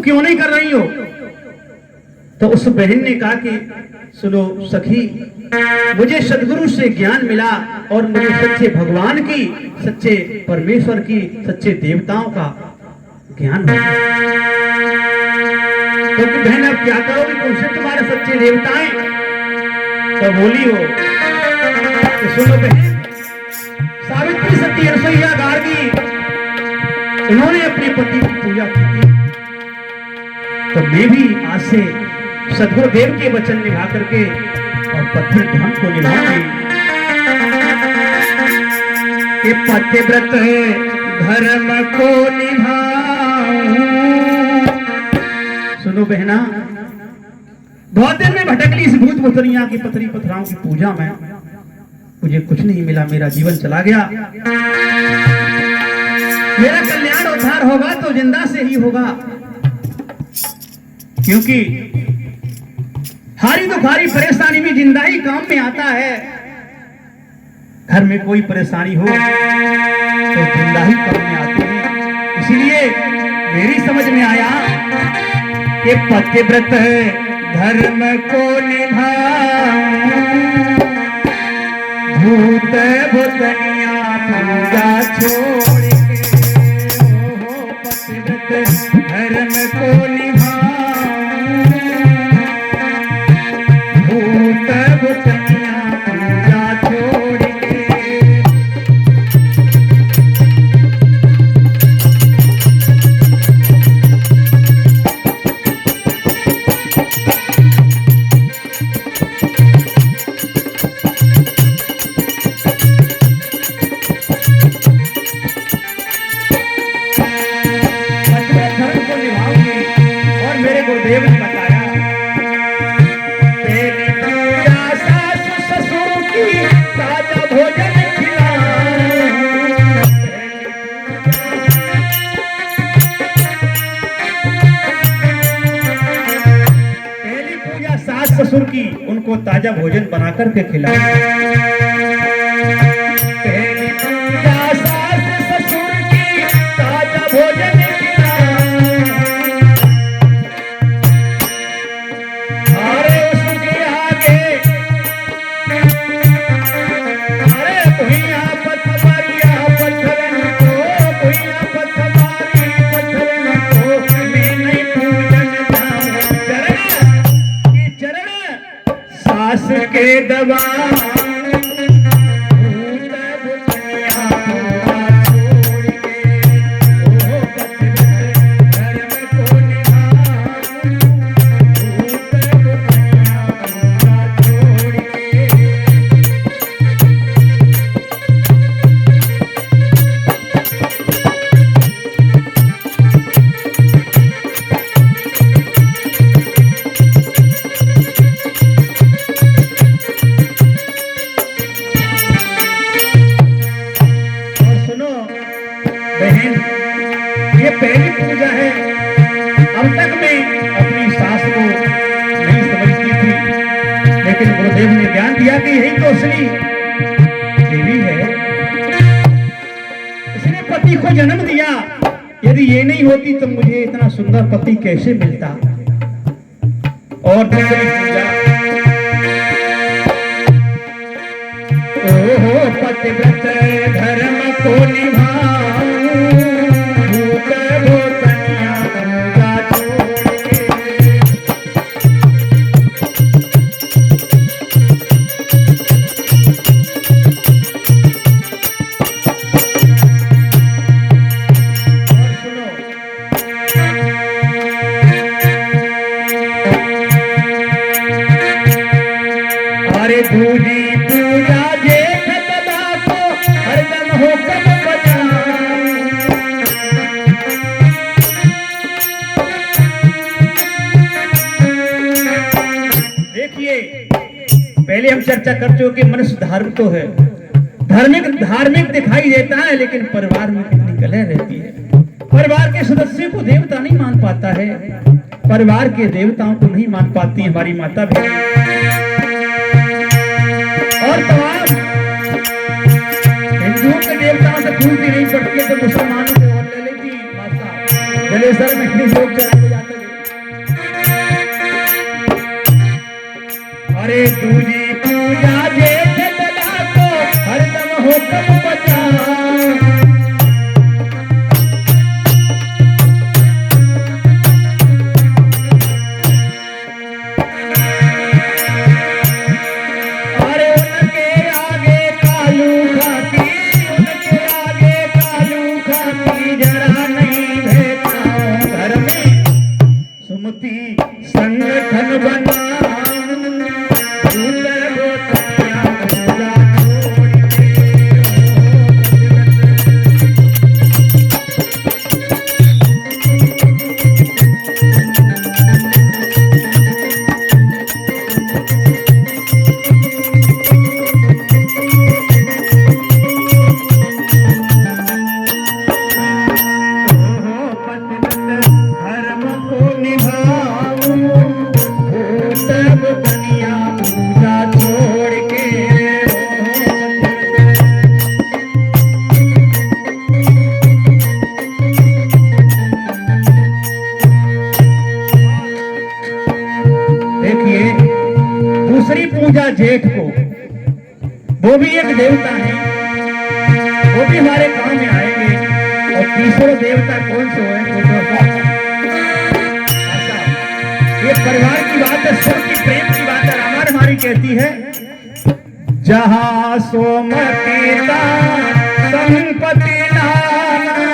तुम क्यों नहीं कर रही हो? तो उस बहन ने कहा कि सुनो सखी, मुझे सदगुरु से ज्ञान मिला और मुझे सच्चे भगवान की, सच्चे परमेश्वर की, सच्चे देवताओं का ज्ञान मिला। तो बहन अब क्या करोगे, कौन से तुम्हारे सच्चे देवताएं? तो बोली हो तो सुनो बहन, सावित्री सती रसोईया गार्गी, उन्होंने अपने पति की पूजा की थी। तो मैं भी आज से सदगुरुदेव के वचन निभा करके और पति धर्म को निभाऊंगी। कि पतिव्रत धर्म को निभाऊं। सुनो बहना, बहुत दिन में भटकली इस भूत भुतरिया की पथरी पथराओं की पूजा में मुझे कुछ नहीं मिला, मेरा जीवन चला गया। मेरा कल्याण उद्धार होगा तो जिंदा से ही होगा, क्योंकि हारी दुखारी परेशानी में जिंदा ही काम में आता है। घर में कोई परेशानी हो तो जिंदा ही काम में आते हैं। इसलिए मेरी समझ में आया कि पतिव्रत धर्म को निभाऊं, भूत भुतनिया पूजा छोड़ के, हो पतिव्रत धर्म को निभाऊं, भूत भुतनिया पूजा छोड़ के। गुरुदेव ने बताया, पहली पूजा सास ससुर की, ताजा भोजन खिलाऊं। पहली पूजा सास ससुर की, उनको ताजा भोजन बना करके खिलाऊं। पहली पूजा सास ससुर की, ताजा भोजन के दवा बहन, ये पहली पूजा है। अब तक मैं अपनी सास को नहीं समझती थी, लेकिन गुरुदेव ने ज्ञान दिया कि यही तो असली देवी है। इसने पति को जन्म दिया, यदि ये नहीं होती तो मुझे इतना सुंदर पति कैसे मिलता। और दूसरी पूजा, ओहो पतिव्रत धर्म को निभाऊं, अरे दूजी पूजा जेठ दादा को हरदम होकर बजाऊं। देखिए, पहले हम चर्चा कर चुके कि मनुष्य धार्मिक तो है, धार्मिक दिखाई देता है, लेकिन परिवार में कितनी कलह रहती है। परिवार के सदस्य को देवता नहीं मान पाता है, परिवार के देवताओं को नहीं मान पाती हमारी माता भी। और तमाम हिंदुओं के देवताओं से खूब भी नहीं पड़ती है, तो मुसलमानों को और ले लेती माता। जलेसर में लोग चढ़ाए जाते दूजी पूजा जेठ लगा को हरदम हुक्म बजा। संगठन बना दूसरी पूजा जेठ को, वो भी एक देवता है, वो भी हमारे काम में आएंगे। और तीसरा देवता कौन से है? ये परिवार की बात है, स्वर्ग की प्रेम की बात है। रामायण हमारी कहती है जहाँ सोमती संपत्ति नाना,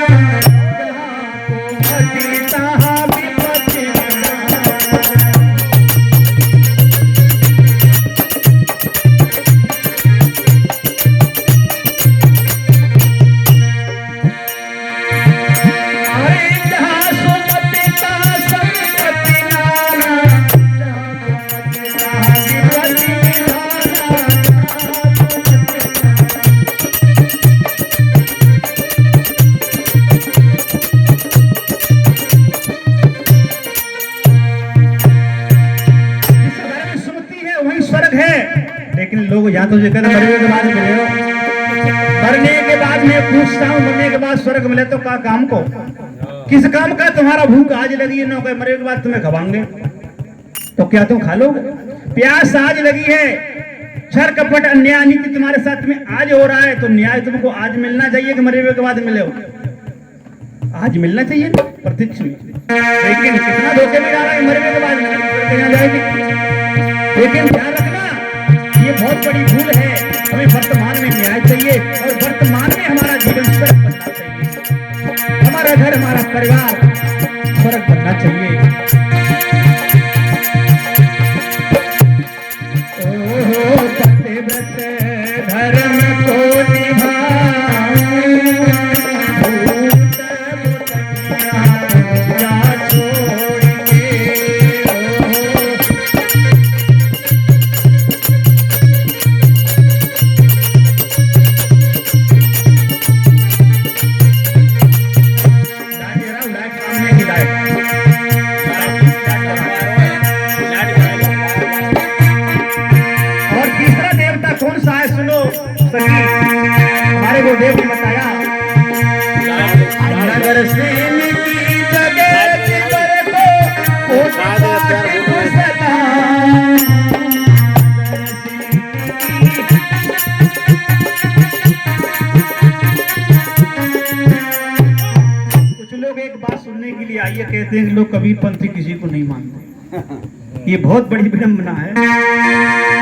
लेकिन लोग या तो जो कहते मरने के बाद मिले हो, मरने के बाद मैं पूछता हूँ मरने के बाद स्वर्ग मिले तो का काम को, किस काम का? तुम्हारा भूख आज लगी है ना, मरने के बाद तुम्हें खवाएंगे तो क्या तुम खा लोगे? प्यास आज लगी है, छर कपट अन्याय नीति तुम्हारे साथ में आज हो रहा है, तो न्याय तुमको आज मिलना चाहिए कि मरने के बाद मिले हो? आज मिलना चाहिए प्रत्यक्ष। लेकिन कितना धोखे में डाला है, मरने के बाद जाएगी। लेकिन ध्यान रखना ये बहुत बड़ी भूल है। हमें वर्तमान में न्याय चाहिए और वर्तमान में हमारा जीवन स्वर्ग बनना चाहिए, हमारा घर हमारा परिवार स्वर्ग बनना चाहिए। ओहो पतिव्रत धर्म को हमारे गुरुदेव ने बताया नगर से कुछ लोग एक बात सुनने के लिए आइए कहते हैं लोग कबीर पंथी किसी को नहीं मानते। ये बहुत बड़ी विडंबना है।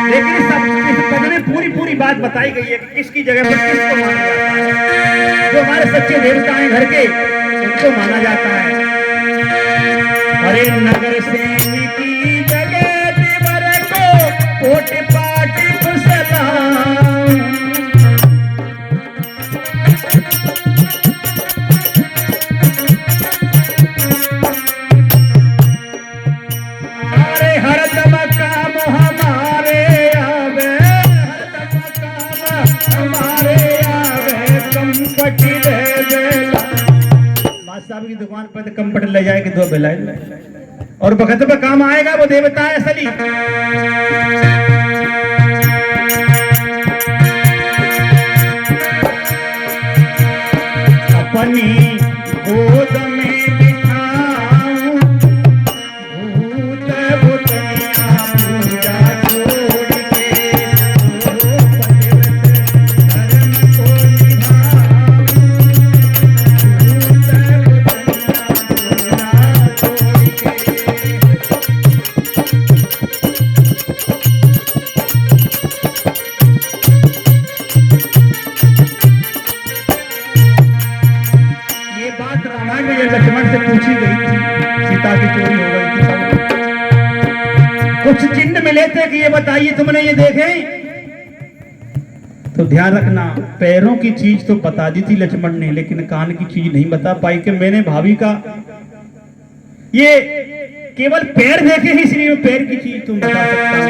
लेकिन सब इस पद में पूरी बात बताई गई है कि किसकी जगह पर किसको माना जाता है। जो हमारे सच्चे देवता हैं घर के, उनको माना जाता है। अरे नगर से की जगह देवर को कोट पाट फुसला, साहब की दुकान पर कंपट ले जाएगी 2 बेलाई और वक्त पे काम आएगा वो देवता है असली। अपनी गोद में बिठाऊं भूत भूतनिया पूजा छोड़ की चोरी हो गई थी। कुछ चिन्ह मिले थे कि ये बताइए तुमने ये देखे? तो ध्यान रखना, पैरों की चीज तो बता दी थी लक्ष्मण ने, लेकिन कान की चीज नहीं बता पाई कि मैंने भाभी का ये केवल पैर देखे ही, इसलिए पैर की चीज तुम बता सकता हूं।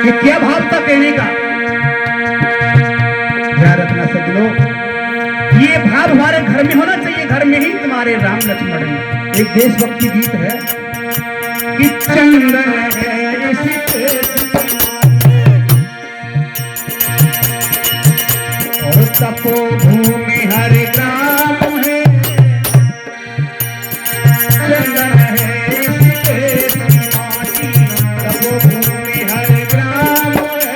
ये क्या भाव था कहने का? ध्यान रखना सज्जनों, ये भाव हमारे घर में होना चाहिए। घर में ही तुम्हारे राम लक्ष्मण हैं। एक देशभक्ति गीत है कि चंदन है इसी और तपोभूमि हर ग्राम है, चंदन है इसी माटी, तपोभूमि हर ग्राम है,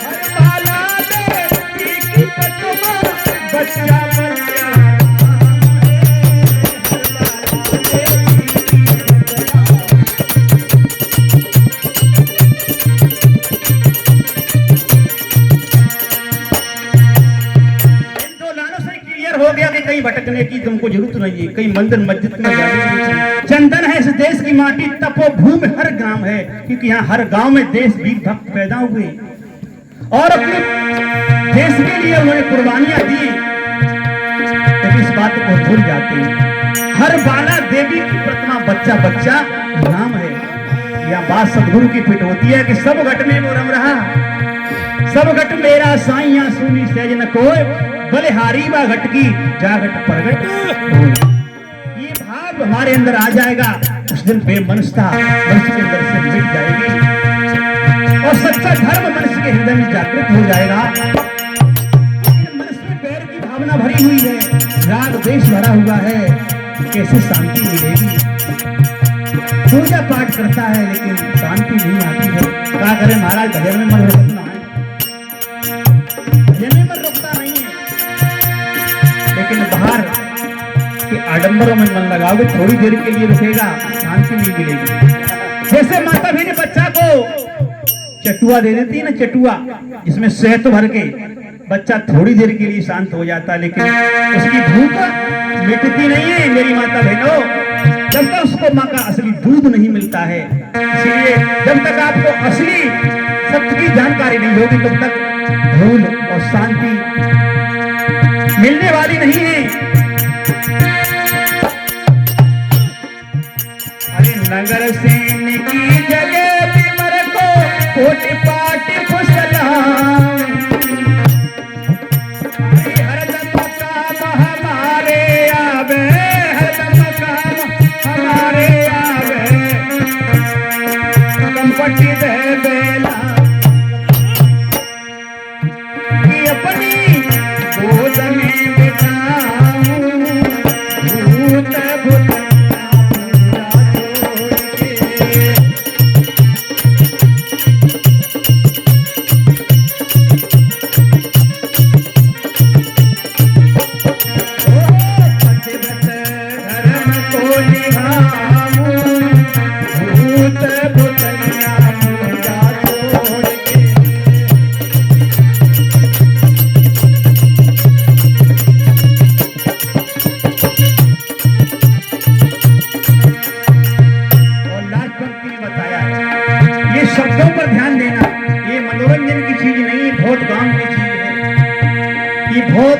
हर बाला देवी की पतवा बच्चा भटकने की तुमको जरूरत नहीं है, कहीं मंदिर मस्जिद में जाने की। चंदन है इस देश की माटी, तपोभूमि हर ग्राम है, क्योंकि यहाँ हर गांव में देश वीर भक्त पैदा हुए और अपने देश के लिए उन्होंने कुर्बानियां दी। लेकिन इस बात को भूल जाते हैं। हर बाला देवी की प्रतिमा बच्चा बच्चा राम है। यह बात सदगुरु की फिट होती है कि सब घट में वो रम रहा, सब घट मेरा साइया सुनी सहज न कोई, बलिहारी बा घट की जागट प्रगट। ये भाव हमारे अंदर आ जाएगा, उस दिन बेमनस्ता मनुष्य के अंदर से मिट जाएगी और सच्चा धर्म मनुष्य के हृदय में जागृत हो जाएगा। मनुष्य में पैर की भावना भरी हुई है, राग द्वेष भरा हुआ है, कैसे शांति मिलेगी? पूजा पाठ करता है लेकिन शांति नहीं आती है। क्या करें महाराज, भजन में मन रोकना है, भजन में मन रोकता नहीं है, लेकिन बाहर के आडंबरों में मन लगाओगे थोड़ी देर के लिए रुकेगा, शांति नहीं मिलेगी। जैसे माता भी ने बच्चा को चटुआ दे देती है ना, चटुआ जिसमें शहद भर के, बच्चा थोड़ी देर के लिए शांत हो जाता है, लेकिन उसकी भूख मिटती नहीं है। मेरी माता बहनों, जब तक उसको माँ का असली दूध नहीं मिलता है, इसलिए जब तक आपको असली सत्य की जानकारी नहीं होगी तब तक भूल और शांति मिलने वाली नहीं है। अरे नगर सेन की जगह बिमर को कोटि पाटी फुसलाऊं, हरदम काम हमारे आवे, हरदम काम हमारे आवे, कंपटी दे बेला कि अपनी गोद में बिठाऊं, भूत भूत शब्दों पर ध्यान देना। ये मनोरंजन की चीज नहीं, बहुत काम की चीज है। ये बहुत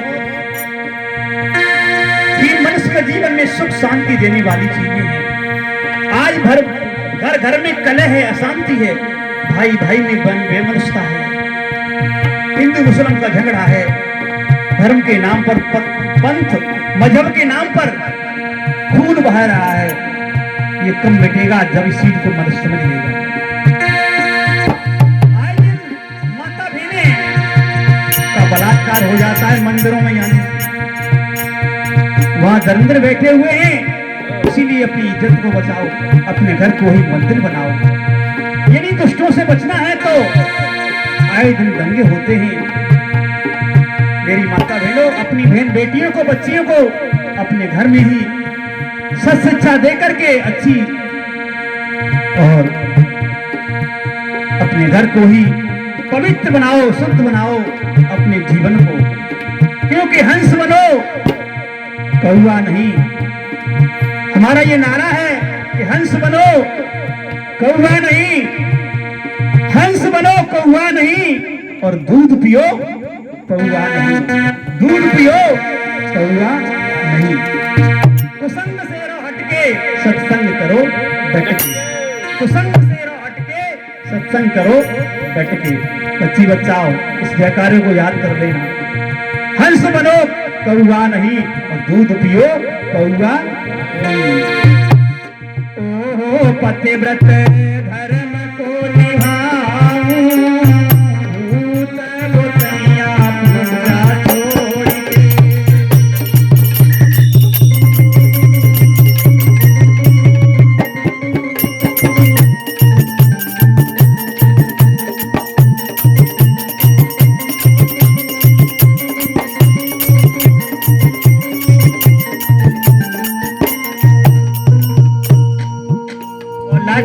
ही मनुष्य के जीवन में सुख शांति देने वाली चीजें हैं। आज भर घर घर में कलह है, अशांति है, भाई भाई में बेमनस्ता है, हिंदू मुस्लिम का झगड़ा है, धर्म के नाम पर पंथ मजहब के नाम पर खून बह रहा है। ये कब मिटेगा जब इस चीज को मनुष्य समझ लेगा। बलात्कार हो जाता है मंदिरों में, यानी वहां दरिंद्र बैठे हुए हैं, इसीलिए अपनी इज्जत को बचाओ, अपने घर को ही मंदिर बनाओ। यदि दुष्टों से बचना है तो आए दिन दंगे होते हैं। मेरी माता बहनों, अपनी बहन बेटियों को, बच्चियों को अपने घर में ही सच शिक्षा दे करके अच्छी, और अपने घर को ही पवित्र बनाओ, शुद्ध बनाओ अपने जीवन को, क्योंकि हंस बनो, कौवा नहीं। हमारा ये नारा है कि हंस बनो कौवा नहीं, हंस बनो कौवा नहीं, और दूध पियो कौवा नहीं, दूध पियो कौवा नहीं। कुसंग से रो हटके सत्संग करो डट के, कुसंग से रो हटके सत्संग करो डट के। बच्ची बच्चाओ इस जयकारे को याद कर लेना, हंस बनो कौवा नहीं और दूध पियो कौवा नहीं। ओहो पतिव्रत धर्म को निभाऊं, भूत गोसैया पूजा छोड़ के।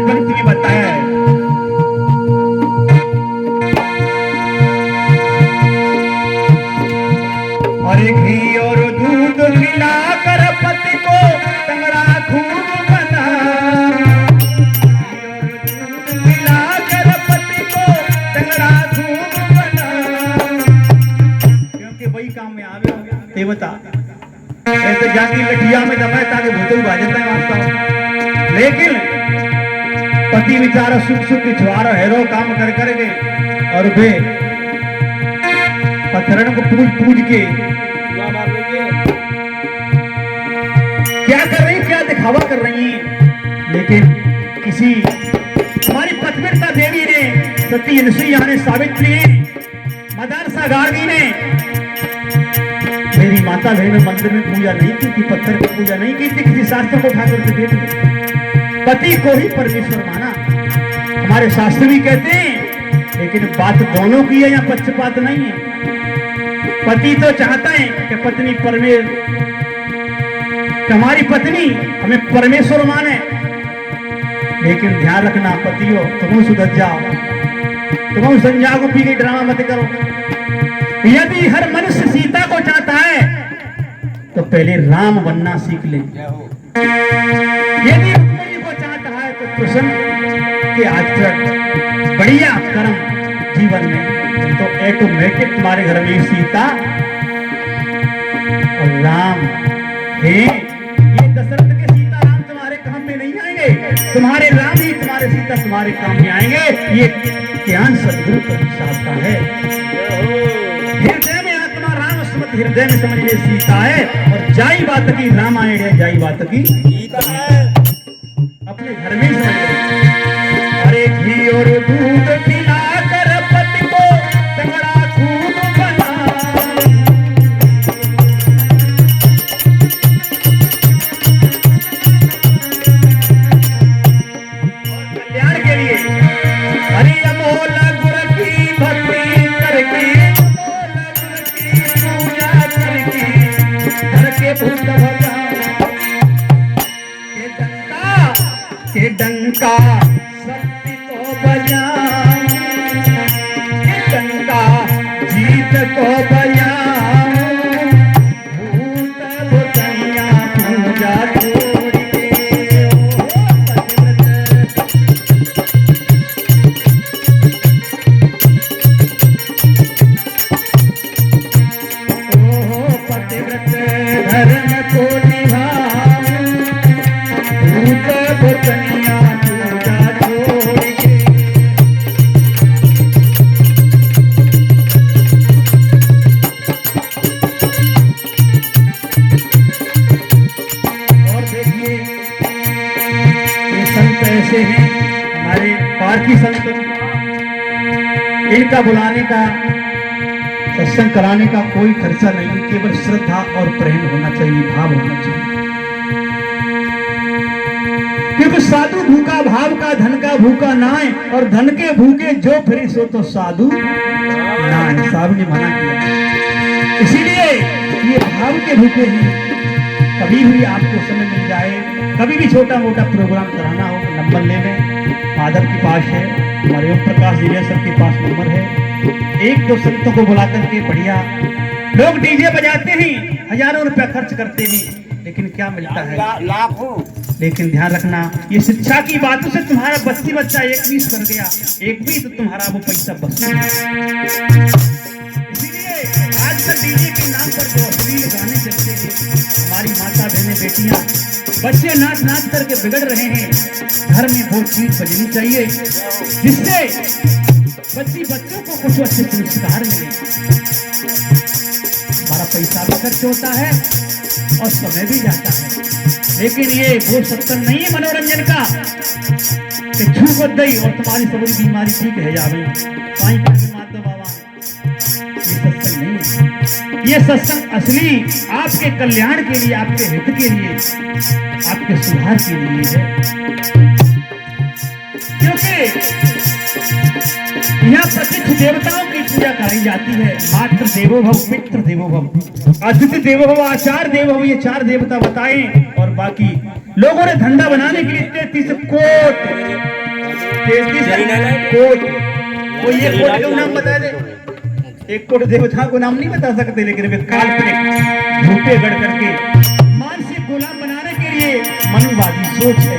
पंक्ति में बताया है, और घी और दूध मिलाकर पति को तंगड़ा खूब बना, मिलाकर पति को तंगड़ा खूब बना। क्योंकि वही काम में आवे देवता ऐसे जाती लठिया में दबाए ताकि भूतों बाजता है वास्तव। लेकिन पति बेचारा सुख सुख की छुआरा हेरो काम कर करके और वे पत्थरन को पूज पूज के क्या कर रही, क्या दिखावा कर रही है। लेकिन किसी हमारी पतिव्रता देवी ने, सती अनसुईया ने, सावित्री ने, मदरसा गार्गी ने मेरी माता बहन मंदिर में पूजा नहीं की थी, पत्थर की पूजा नहीं की थी, किसी शास्त्र को उठा करके दे दी, पति को ही परमेश्वर माना। हमारे शास्त्र भी कहते हैं, लेकिन बात दोनों की है, या पक्षपात नहीं है। पति तो चाहता है कि पत्नी हमारी पत्नी हमें परमेश्वर माने, लेकिन ध्यान रखना पतियों, तुम सुधर जाओ, तुम संज्ञा को पी के ड्रामा मत करो। यदि हर मनुष्य सीता को चाहता है तो पहले राम बनना सीख ले। यदि को चाहता है तो कृष्ण के आचरण बढ़िया कर्म जीवन में, तो ऑटोमेटिक तुम्हारे घर में सीता और राम है। ये दशरथ के सीता राम तुम्हारे काम में नहीं आएंगे, तुम्हारे राम ही तुम्हारे सीता तुम्हारे काम में आएंगे। ये ज्ञान सदगुरु का साथ का है। हृदय में आत्मा राम स्मृत, हृदय में समझ ले सीता है, और जाई बात की रामायण है, जाई बात की गीता है। अपने घर में समझ ले। अरे घी और दूध पिलाकर पति को तंगड़ा खूब बना, और कल्याण के लिए अरे अमोल गुरु की भक्ति करके, भूत भगा के डंका शक्ति को बजा, के डंका जीत को बजा, भूत भूतैया पूजा छोड़ के। ओ पतिव्रत धर्म को निभाऊं, भूत भूतैया पूजा छोड़ के। और देखिए ये संत ऐसे हैं, हमारे पारखी संत, इनका बुलाने का, सत्संग कराने का कोई खर्चा नहीं, केवल श्रद्धा और प्रेम होना चाहिए, भाव होना चाहिए। क्योंकि साधु भूखा भाव का, धन का भूखा ना है, और धन के भूखे जो फिरे सो तो साधु ना है, साहब ने मना किया। इसीलिए ये भाव के भूखे हैं। कभी भी आपको समय मिल जाए, कभी भी छोटा मोटा प्रोग्राम कराना हो तो नंबर ले लें, माधव के पास है, हमारे ओम प्रकाश दिवेसर के पास नंबर है। एक दो संतों को बुला करके बढ़िया लोग डीजे बजाते हैं, हजारों रुपया खर्च करते हैं, लेकिन क्या मिलता है? लाखों। लेकिन ध्यान रखना, ये शिक्षा की बातों से तुम्हारा बस्ती बच्चा 1-20 कर गया, एक भी तो तुम्हारा वो पैसा बस। इसीलिए आजकल डीजे के नाम पर जो अश्लील गाने चलते हैं, हमारी माता बहनें बेटियां बच्चे नाच नाच करके बिगड़ रहे हैं। घर में वो चीज बजनी चाहिए जिससे बच्चों को कुछ अच्छे संस्कार मिले। हमारा पैसा भी खर्च होता है और समय भी जाता है, लेकिन ये वो सत्संग नहीं है मनोरंजन का कि छू दई और तुम्हारी सभी बीमारी ठीक है जावे माधव बाबा। ये सत्संग नहीं है, ये सत्संग असली आपके कल्याण के लिए, आपके हित के लिए, आपके सुधार के लिए है। क्योंकि यहाँ प्रतिष्ठ देवताओं की पूजा कराई जाती है। मातृ देवो भव, पितृ देवो भव, अतिथि देवो भव, आचार्य देवो भव, ये 4 देवता बताएं। और बाकी लोगों ने धंधा बनाने के लिए 33 कोट, 33 कोट, वो ये कोट का नाम बता दे। एक कोट देवता को नाम नहीं बता सकते, लेकिन वे काल्पनिक झूठे गढ़ करके मानसिक गुलाम बनाने के लिए मनुवादी सोच है।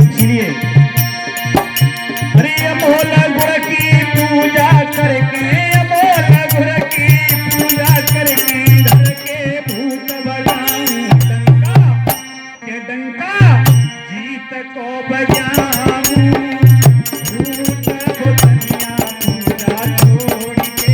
इसलिए अमोला गुड़ की पूजा करके, अमोला गुड़ की पूजा करके घर के भूत बजाऊं डंका के डंका जीत को बजाऊं, भूत भुतनिया पूजा छोड़ के।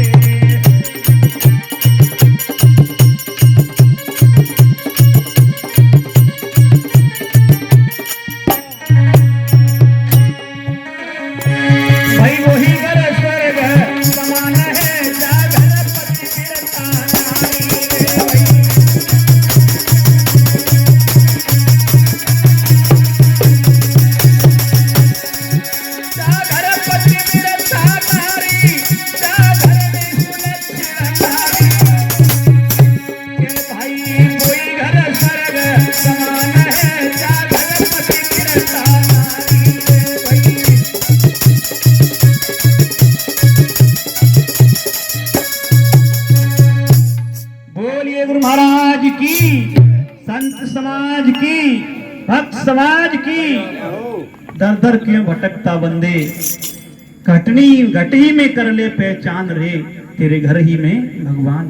गुरु महाराज की, संत समाज की, भक्त समाज की। दर दर क्यों भटकता बंदे, घटनी घटी में कर ले पहचान रे, तेरे घर ही में भगवान।